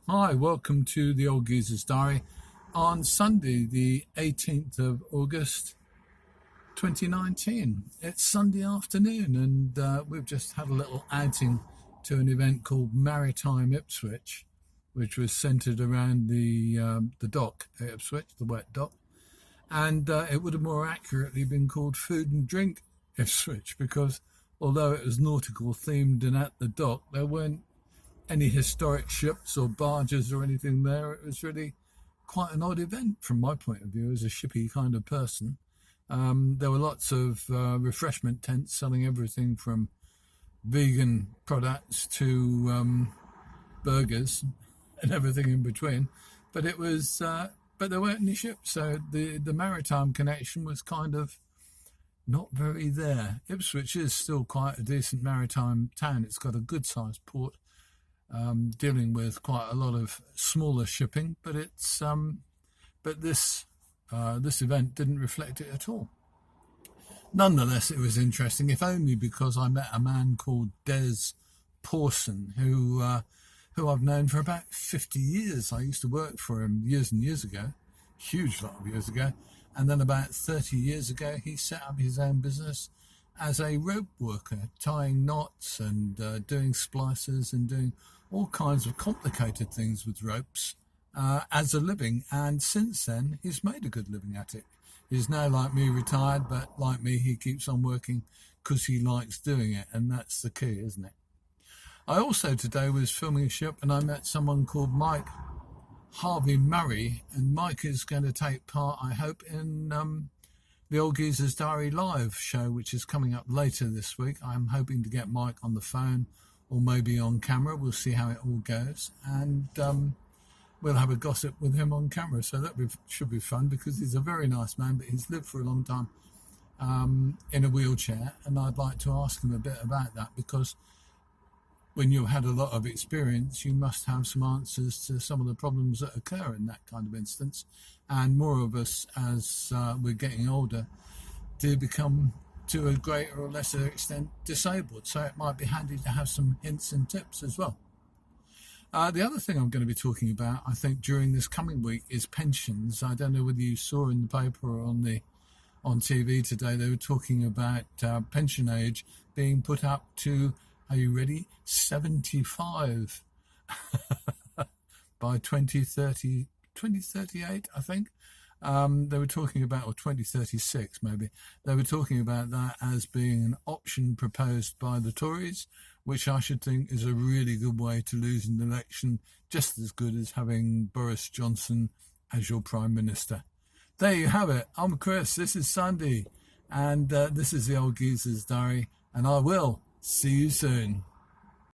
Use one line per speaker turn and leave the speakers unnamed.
Hi, welcome to the Old Geezer's Diary on Sunday, the 18th of August 2019. It's Sunday afternoon, and we've just had a little outing to an event called Maritime Ipswich, which was centred around the dock at Ipswich, the wet dock. And it would have more accurately been called Food and Drink Ipswich, because although it was nautical themed and at the dock, there weren't any historic ships or barges or anything there. It was really quite an odd event from my point of view as a shippy kind of person. There were lots of refreshment tents selling everything from vegan products to burgers and everything in between. But but there weren't any ships, so the maritime connection was kind of not very there. Ipswich is still quite a decent maritime town. It's got a good sized port, dealing with quite a lot of smaller shipping, but this event didn't reflect it at all. Nonetheless, it was interesting, if only because I met a man called Des Pawson, who I've known for about 50 years. I used to work for him years and years ago, huge lot of years ago, and then about 30 years ago he set up his own business as a rope worker, tying knots and doing splices and doing all kinds of complicated things with ropes as a living. And since then, he's made a good living at it. He's now, like me, retired, but like me, he keeps on working because he likes doing it, and that's the key, isn't it? I also today was filming a ship, and I met someone called Mike Harvey Murray, and Mike is going to take part, I hope, in the Old Geezer's Diary live show, which is coming up later this week. I'm hoping to get Mike on the phone or maybe on camera. We'll see how it all goes, and we'll have a gossip with him on camera, so should be fun, because he's a very nice man, but he's lived for a long time in a wheelchair, and I'd like to ask him a bit about that, because when you've had a lot of experience, you must have some answers to some of the problems that occur in that kind of instance. And more of us, as we're getting older, do become, to a greater or lesser extent, disabled. So it might be handy to have some hints and tips as well. The other thing I'm going to be talking about, I think, during this coming week is pensions. I don't know whether you saw in the paper or on TV today, they were talking about pension age being put up to, are you ready, 75 by 2030, 2038, I think. They were talking about, or 2036 maybe, they were talking about that as being an option proposed by the Tories, which I should think is a really good way to lose an election, just as good as having Boris Johnson as your Prime Minister. There you have it. I'm Chris, this is Sunday, and this is the Old Geezer's Diary, and I will see you soon.